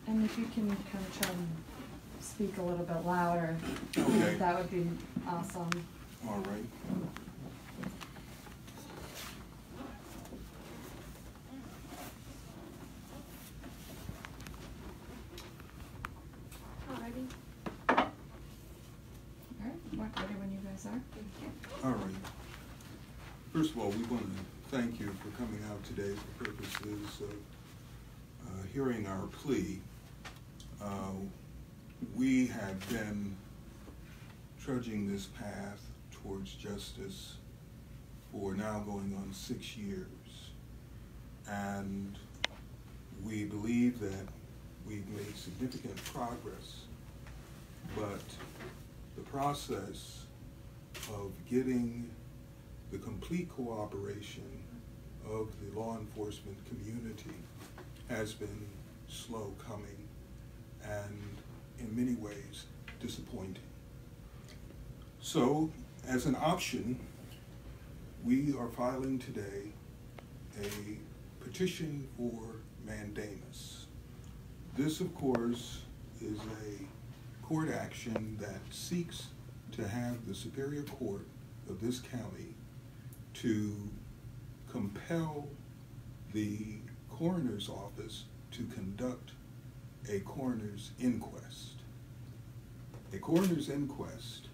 And if you can kind of try and speak a little bit louder, Okay. that would be awesome. All right. All right, ready when you guys are. All right. First of all, we want to thank you for coming out today for purposes of hearing our plea. We have been trudging this path towards justice for now going on 6 years. And we believe that we've made significant progress, but the process of getting the complete cooperation of the law enforcement community has been slow coming and in many ways disappointing. So, as an option, we are filing today a petition for mandamus. This, of course, is a court action that seeks to have the Superior Court of this county to compel the coroner's office to conduct a coroner's inquest. A coroner's inquest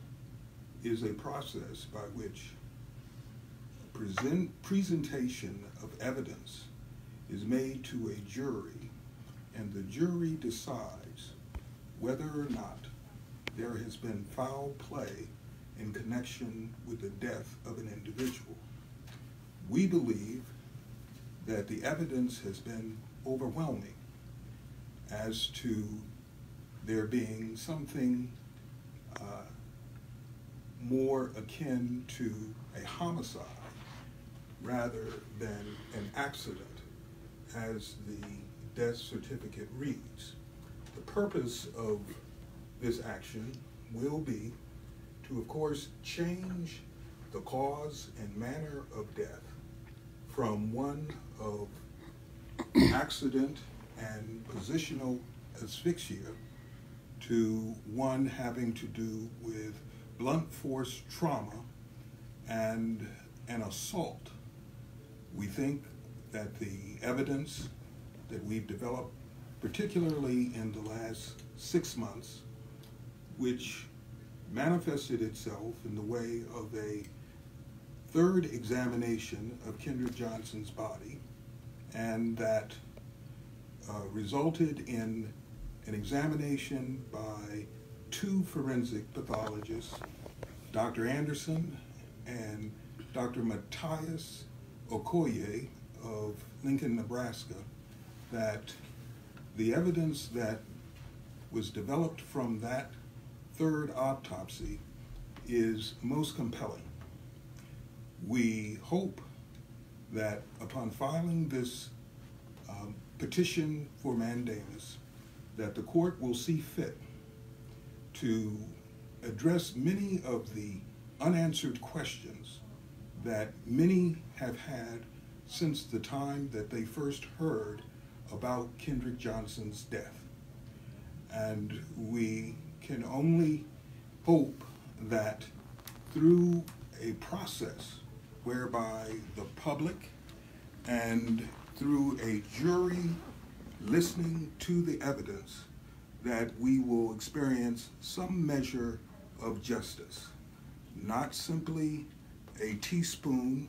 is a process by which presentation of evidence is made to a jury, and the jury decides whether or not there has been foul play in connection with the death of an individual. We believe that the evidence has been overwhelming as to there being something more akin to a homicide rather than an accident, as the death certificate reads. The purpose of this action will be to, of course, change the cause and manner of death from one of accident and positional asphyxia to one having to do with blunt force trauma and an assault. We think that the evidence that we've developed, particularly in the last 6 months, which manifested itself in the way of a third examination of Kendrick Johnson's body, and that resulted in an examination by 2 forensic pathologists, Dr. Anderson and Dr. Matthias Okoye of Lincoln, Nebraska, that the evidence that was developed from that third autopsy is most compelling. We hope that upon filing this petition for mandamus, that the court will see fit to address many of the unanswered questions that many have had since the time that they first heard about Kendrick Johnson's death. And we can only hope that through a process whereby the public and through a jury listening to the evidence, that we will experience some measure of justice, not simply a teaspoon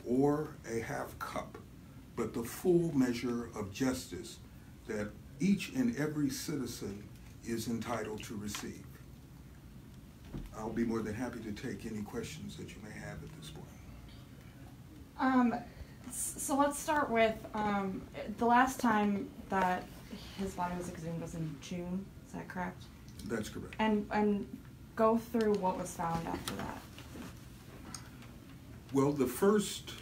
or a half cup, but the full measure of justice that each and every citizen is entitled to receive. I'll be more than happy to take any questions that you may have at this point. So let's start with the last time that his body was exhumed was in June. Is that correct? That's correct. And go through what was found after that. Well, the first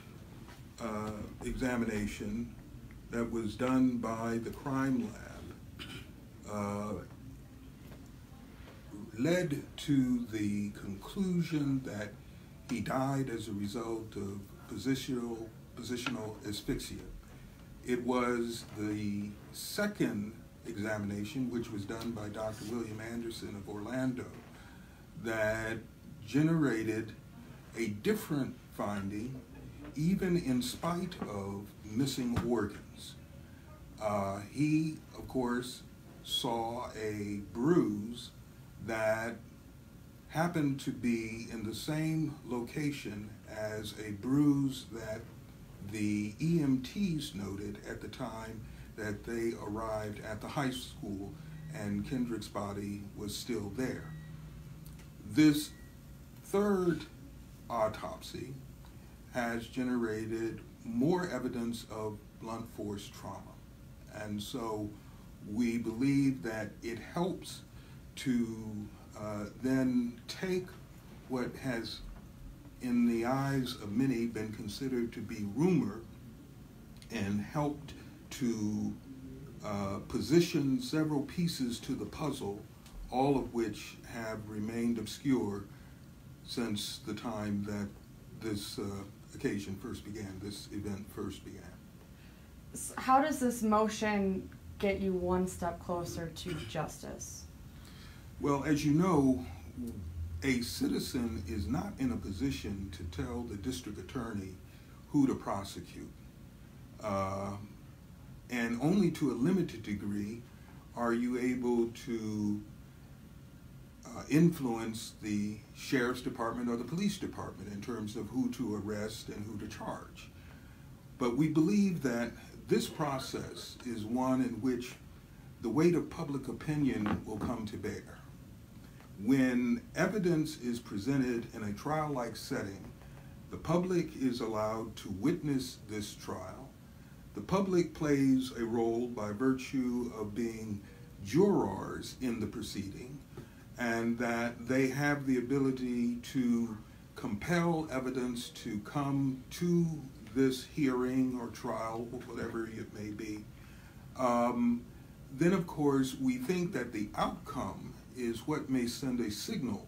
examination that was done by the crime lab led to the conclusion that he died as a result of positional asphyxia. It was the second examination, which was done by Dr. William Anderson of Orlando, that generated a different finding, even in spite of missing organs. He, of course, saw a bruise that happened to be in the same location as a bruise that the EMTs noted at the time that they arrived at the high school and Kendrick's body was still there. This third autopsy has generated more evidence of blunt force trauma. And so we believe that it helps to then take what has, in the eyes of many, been considered to be rumor and helped to position several pieces to the puzzle, all of which have remained obscure since the time that this occasion first began, this event first began. How does this motion get you one step closer to justice? Well, as you know, a citizen is not in a position to tell the district attorney who to prosecute. And only to a limited degree are you able to influence the sheriff's department or the police department in terms of who to arrest and who to charge. But we believe that this process is one in which the weight of public opinion will come to bear. When evidence is presented in a trial-like setting, the public is allowed to witness this trial. The public plays a role by virtue of being jurors in the proceeding, and that they have the ability to compel evidence to come to this hearing or trial, whatever it may be. Then, of course, we think that the outcome is what may send a signal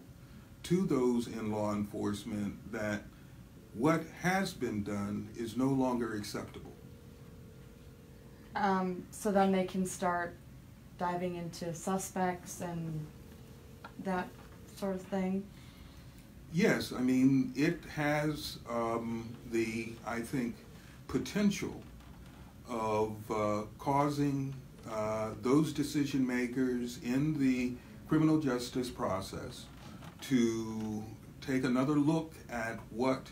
to those in law enforcement that what has been done is no longer acceptable. So then they can start diving into suspects and that sort of thing? Yes, I mean, it has I think, potential of causing those decision makers in the criminal justice process to take another look at what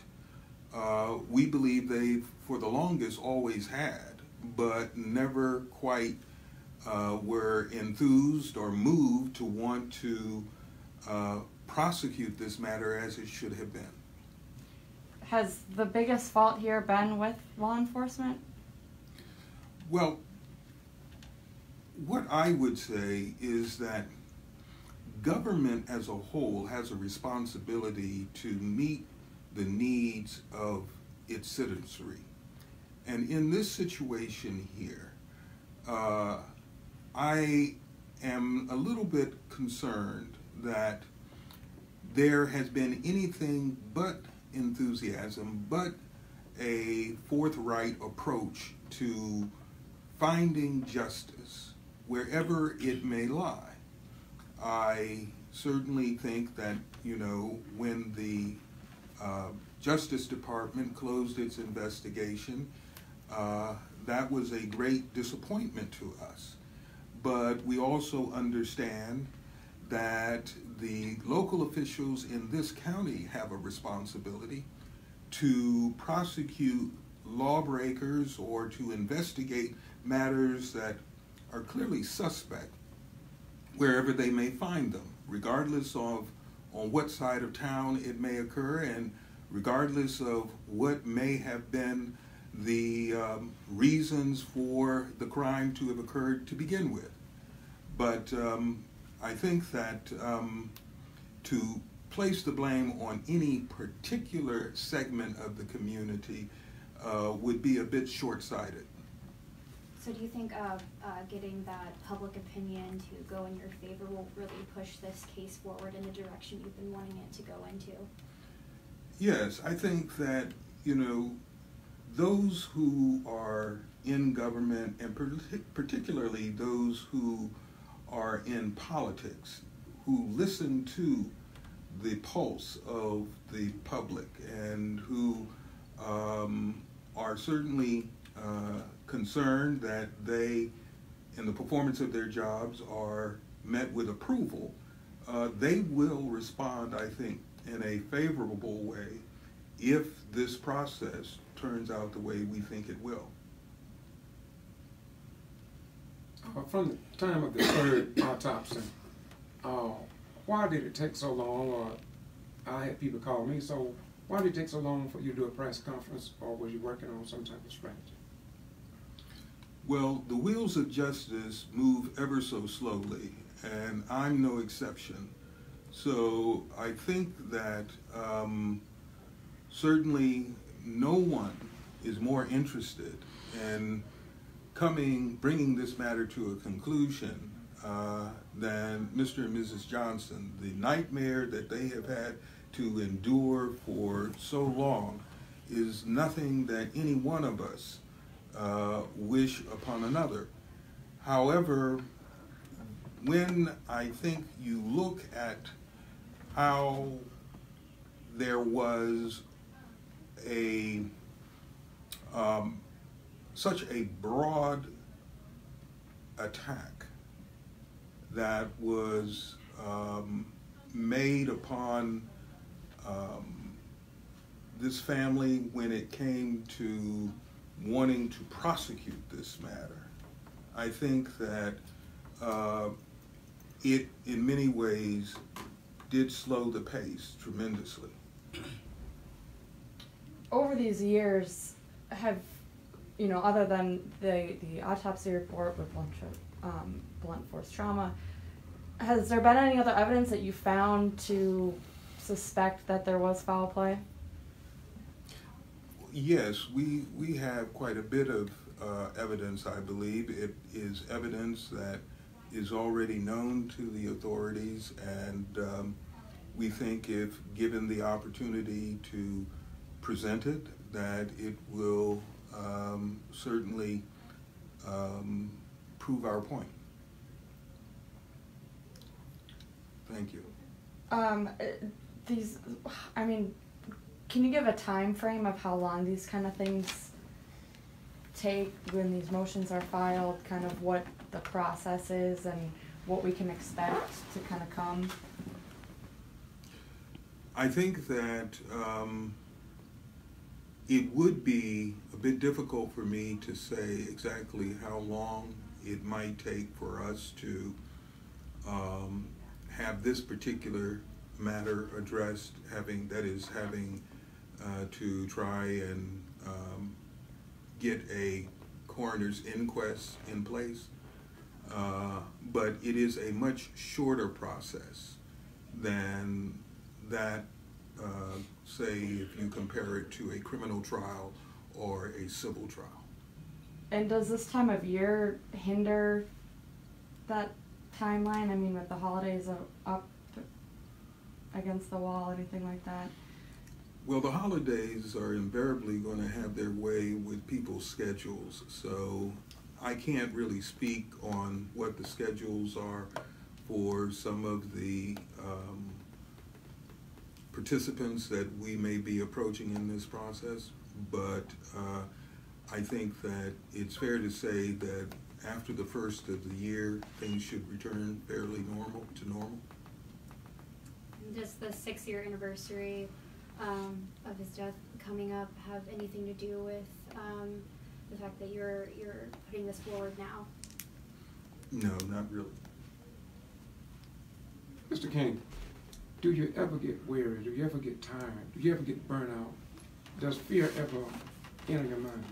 we believe they've, for the longest, always had, but never quite were enthused or moved to want to prosecute this matter as it should have been. Has the biggest fault here been with law enforcement? Well, what I would say is that government as a whole has a responsibility to meet the needs of its citizenry. And in this situation here, I am a little bit concerned that there has been anything but enthusiasm, but a forthright approach to finding justice wherever it may lie. I certainly think that, when the Justice Department closed its investigation, that was a great disappointment to us. But we also understand that the local officials in this county have a responsibility to prosecute lawbreakers or to investigate matters that are clearly suspect wherever they may find them, regardless of on what side of town it may occur and regardless of what may have been the reasons for the crime to have occurred to begin with. But I think that to place the blame on any particular segment of the community would be a bit short-sighted. So do you think getting that public opinion to go in your favor will really push this case forward in the direction you've been wanting it to go into? Yes, I think that, those who are in government, and particularly those who are in politics, who listen to the pulse of the public and who are certainly concerned that they, in the performance of their jobs, are met with approval, they will respond, I think, in a favorable way if this process turns out the way we think it will. From the time of the third autopsy, why did it take so long? Or I had people call me, so why did it take so long for you to do a press conference, or was you working on some type of strategy? Well, the wheels of justice move ever so slowly, and I'm no exception. So I think that certainly no one is more interested in bringing this matter to a conclusion than Mr. and Mrs. Johnson. The nightmare that they have had to endure for so long is nothing that any one of us wish upon another. However, when I think you look at how there was such a broad attack that was made upon this family when it came to wanting to prosecute this matter, I think that it, in many ways, did slow the pace tremendously. Over these years, have, you know, other than the autopsy report with blunt force trauma, has there been any other evidence that you found to suspect that there was foul play? Yes, we have quite a bit of evidence, I believe. It is evidence that is already known to the authorities, and we think if given the opportunity to present it, that it will certainly prove our point. Thank you. Can you give a time frame of how long these kind of things take when these motions are filed, kind of what the process is and what we can expect to kind of come? I think that it would be a bit difficult for me to say exactly how long it might take for us to have this particular matter addressed, having to try and get a coroner's inquest in place. But it is a much shorter process than that, say, if you compare it to a criminal trial or a civil trial. And does this time of year hinder that timeline? I mean, with the holidays up against the wall, anything like that? Well, the holidays are invariably going to have their way with people's schedules, so I can't really speak on what the schedules are for some of the participants that we may be approaching in this process, but I think that it's fair to say that after the first of the year, things should return fairly normal. Does the 6-year anniversary of his death coming up have anything to do with the fact that you're putting this forward now? No, not really. Mr. King, do you ever get weary? Do you ever get tired? Do you ever get burnt out? Does fear ever enter your mind?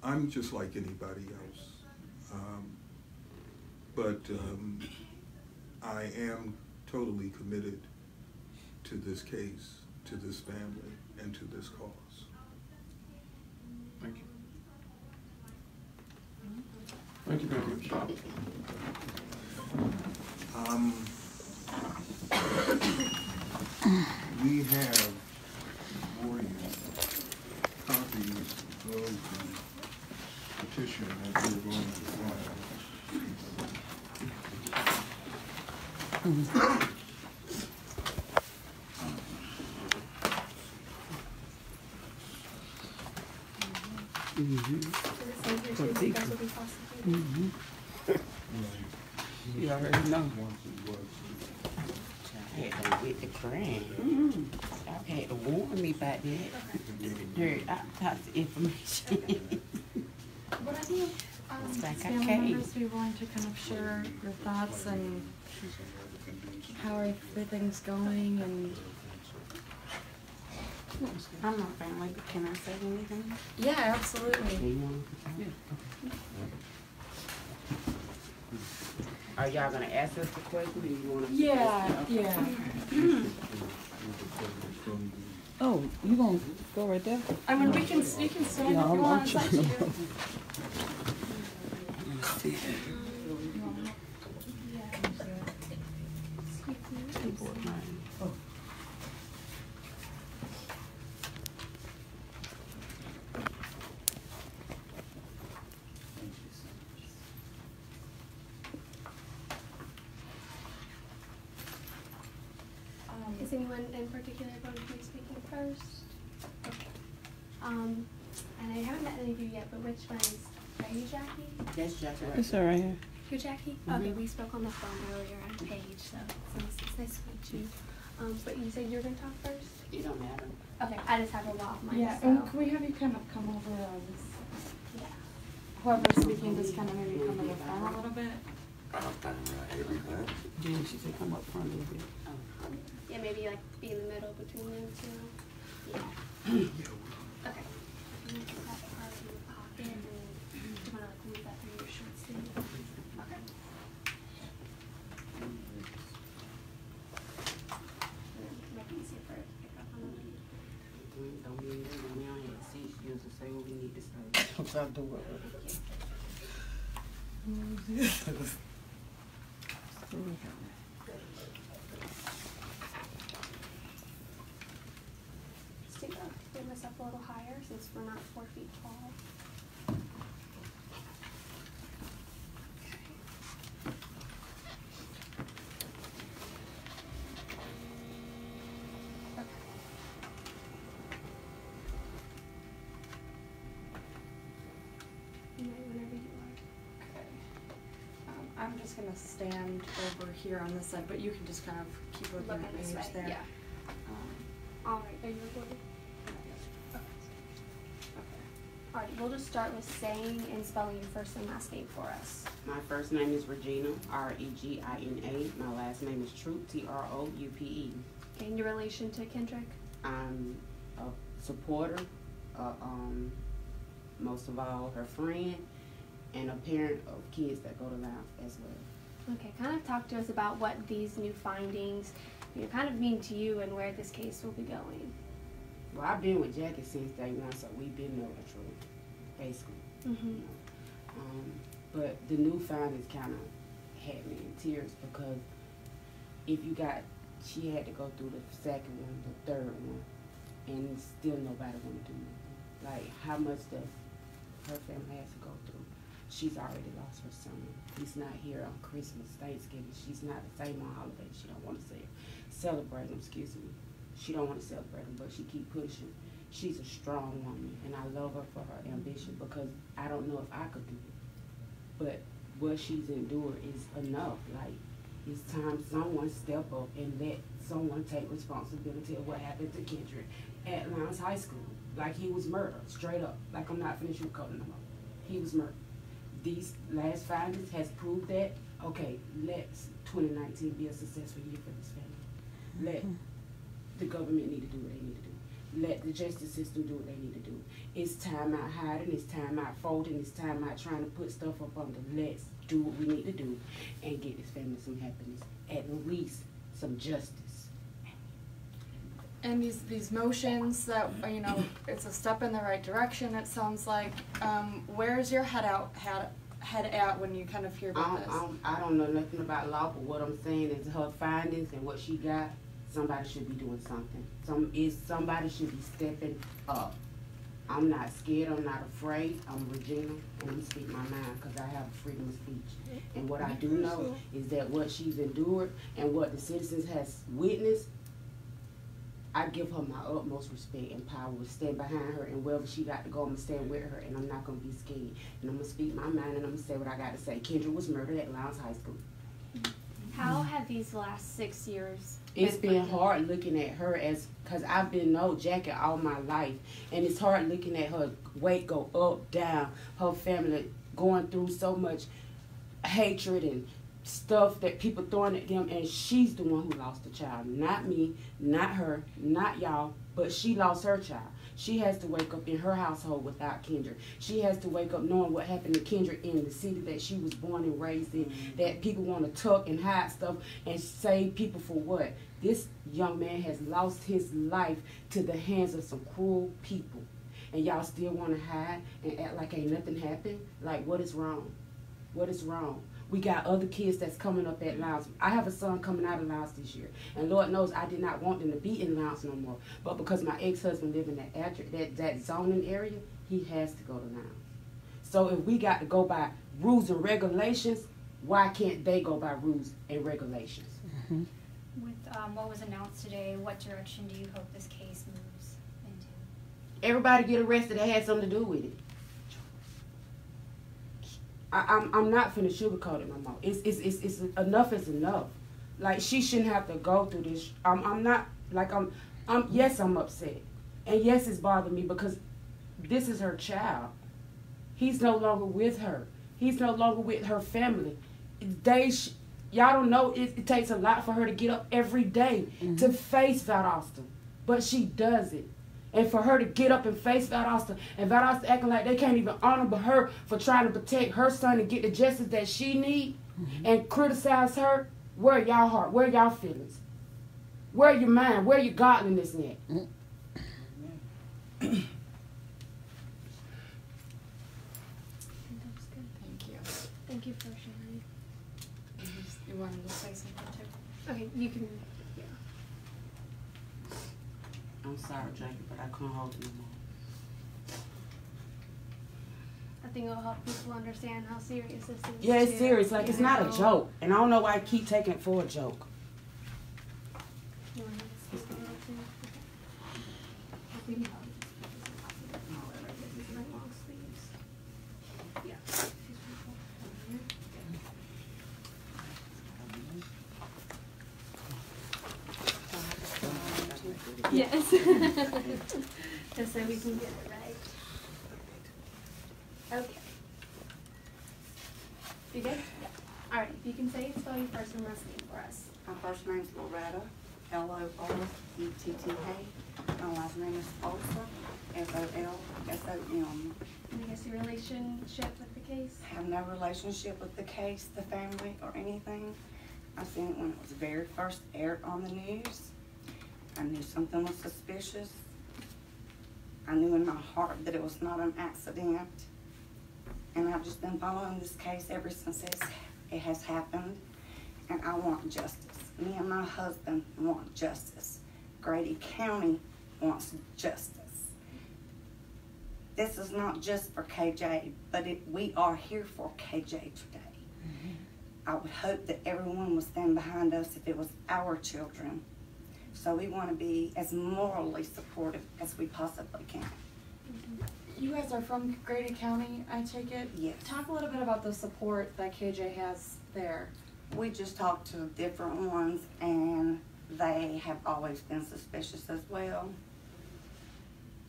I'm just like anybody else, but I am totally committed to this case, to this family, and to this cause. Thank you. Thank you very much. We have for you copies You already know. I had to get the crime. I had to warn me about that. Heard autopsy information. What I think, like family okay. members be willing to kind of share your thoughts and how everything's going and. I'm not family, but can I say anything? Yeah, absolutely. Do you want to? Are y'all gonna ask us the question, or you wanna? Yeah. Oh, you gonna go right there? I mean, you can stand if you No, I'm want. It's up to you. Is anyone in particular going to be speaking first? Okay. And I haven't met any of you yet, but which one is, are you Jackie? That's Jackie. It's all right here. You're Jackie? Okay, we spoke on the phone earlier on Paige, so it's nice to meet you. But you said you were going to talk first? It don't matter. Okay, I just have a law of mine, Yeah, so. and can we have you kind of come over this, Yeah. whoever's speaking, just kind of maybe come to the front a little bit? Jen, she said come up front a little bit. Yeah, maybe like be in the middle between them two. Yeah. Okay. I'm gonna put that part in your pocket and you wanna like move that through your shirt sleeve. Okay. Make it easier for it to pick up on the lead. Don't be in there, we only had 6 years to say what we need to say. I'm trying to do it. Stick up, get myself a little higher since we're not 4 feet tall. Okay. You know, whenever you are. Okay. I'm just gonna stand over here on this side, but you can just kind of keep looking Looking at this Paige way, there. yeah. All right, are you recording? Okay. All right, we'll just start with saying and spelling your first and last name for us. My first name is Regina, Regina. My last name is Troupe, Troupe. Okay, and your relation to Kendrick? I'm a supporter, most of all her friend, and a parent of kids that go to Louth as well. Okay, kind of talk to us about what these new findings, kind of mean to you and where this case will be going. Well, I've been with Jackie since day one, so we've been knowing the truth, basically. Mm-hmm. But the new findings kind of had me in tears because she had to go through the second one, the third one, and still nobody want to do nothing. Like, how much does her family has to go through? She's already lost her son. He's not here on Christmas, Thanksgiving. She's not the same on holidays. She don't want to celebrate them, excuse me. She don't want to celebrate them, but she keep pushing. She's a strong woman, and I love her for her ambition because I don't know if I could do it. But what she's endured is enough. Like, it's time someone step up and let someone take responsibility of what happened to Kendrick at Lowndes High School. Like, he was murdered, straight up. Like, I'm not finished recording no more. He was murdered. These last findings has proved that, okay, let 2019 be a successful year for this family. Let the government need to do what they need to do. Let the justice system do what they need to do. It's time out hiding, it's time out folding, it's time out trying to put stuff up under. Let's do what we need to do and get this family some happiness, at least some justice. And these motions that, it's a step in the right direction, it sounds like. Where's your head at when you kind of hear about this? I don't know nothing about law, but what I'm saying is her findings and what she got, somebody should be doing something. Somebody should be stepping up. I'm not scared, I'm not afraid. I'm Regina, and I'm speaking my mind because I have freedom of speech. And what I do know is that what she's endured and what the citizens has witnessed, I give her my utmost respect and power to stand behind her, and wherever she got to go, I'm going to stand with her, and I'm not going to be scared. And I'm going to speak my mind, and I'm going to say what I got to say. Kendrick was murdered at Lowndes High School. How have these last 6 years It's been hard looking at her as, because I've been no Jackie all my life, and it's hard looking at her weight go up, down, her family going through so much hatred and stuff that people throwing at them, and she's the one who lost the child. Not me, not her, not y'all, but she lost her child. She has to wake up in her household without Kendrick. She has to wake up knowing what happened to Kendrick in the city that she was born and raised in, that people want to tuck and hide stuff and save people for what? This young man has lost his life to the hands of some cruel people. And y'all still want to hide and act like ain't nothing happened? Like, what is wrong? What is wrong? We got other kids that's coming up at Lowndes. I have a son coming out of Lowndes this year. And Lord knows I did not want them to be in Lowndes no more. But because my ex-husband lived in that zoning area, he has to go to Lowndes. So if we got to go by rules and regulations, why can't they go by rules and regulations? With what was announced today, what direction do you hope this case moves into? Everybody get arrested that had something to do with it. I'm not finna sugarcoat it no more. It's enough is enough. Like, she shouldn't have to go through this. I'm not, like, yes, I'm upset. And yes, it's bothered me because this is her child. He's no longer with her. He's no longer with her family. Y'all don't know, it takes a lot for her to get up every day to face Valdosta. But she does it. And for her to get up and face Valdosta, and Valdosta acting like they can't even honor her for trying to protect her son and get the justice that she need, and criticize her, where y'all heart? Where y'all feelings? Where your mind? Where your godliness at? Thank you. Thank you for sharing. You wanted to say something too? Okay, you can. Yeah. I'm sorry, Jackie, but I can't hold it no more. I think it'll help people understand how serious this is. Yeah, it's too. serious. Like, it's You not a know? joke. And I don't know why I keep taking it for a joke. You want me to speak a little too? Okay. We can help. Long sleeves. Yeah. Yes. Just so we can get it right. Okay. You good? Yeah. All right. If you can say spell your first and last name for us. My first name is Loretta, L-O-R-E-T-T-A. My last name is Folsom, F-O-L-S-O-M. And I guess your relationship with the case? I have no relationship with the case, the family, or anything. I seen it when it was very first aired on the news. I knew something was suspicious. I knew in my heart that it was not an accident. And I've just been following this case ever since it has happened. And I want justice. Me and my husband want justice. Grady County wants justice. This is not just for KJ, but we are here for KJ today. I would hope that everyone would stand behind us if it was our children. So we want to be as morally supportive as we possibly can. You guys are from Grady County, I take it? Yes. Talk a little bit about the support that KJ has there. We just talked to different ones, and they have always been suspicious as well.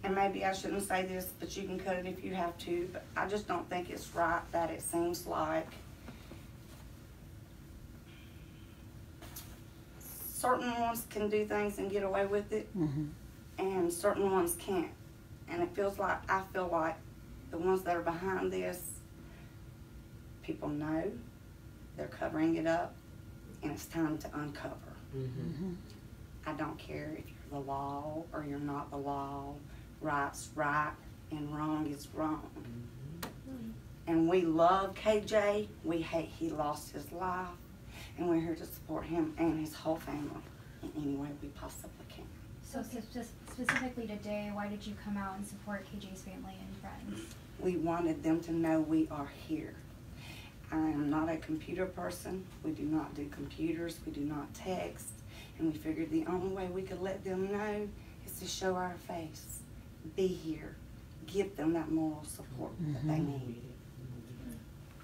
And maybe I shouldn't say this, but you can cut it if you have to, but I just don't think it's right that it seems like certain ones can do things and get away with it, and certain ones can't. And it feels like, I feel like the ones that are behind this, people know, they're covering it up, and it's time to uncover. I don't care if you're the law or you're not the law. Right's right and wrong is wrong. And we love KJ. We hate he lost his life. And we're here to support him and his whole family in any way we possibly can. So just specifically today, why did you come out and support KJ's family and friends? We wanted them to know we are here. I am not a computer person. We do not do computers. We do not text. And we figured the only way we could let them know is to show our face, be here, give them that moral support that they need.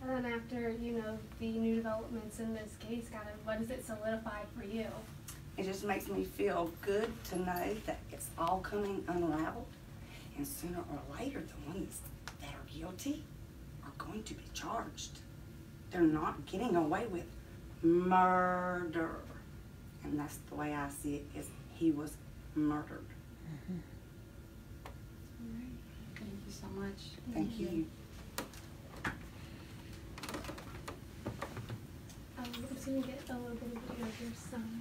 And then after, you know, the new developments in this case, kind of, what does it solidify for you? It just makes me feel good to know that it's all coming unraveled. And sooner or later, the ones that are guilty are going to be charged. They're not getting away with murder. And that's the way I see it, is he was murdered. Thank you so much. Thank you. I'm just gonna get a little bit of your son.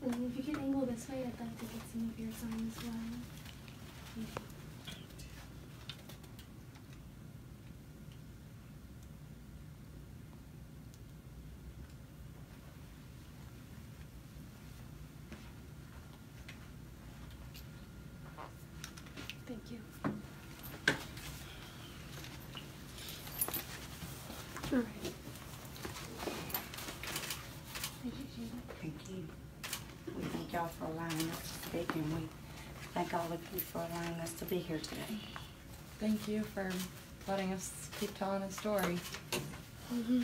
And if you can angle this way, I'd like to get some of your sign as well. Thank you. Thank you. All right. Thank you, Sheila. Thank you. We thank y'all for allowing us to speak, and we thank all of you for allowing us to be here today. Thank you for letting us keep telling his story. Mm-hmm.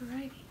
All righty.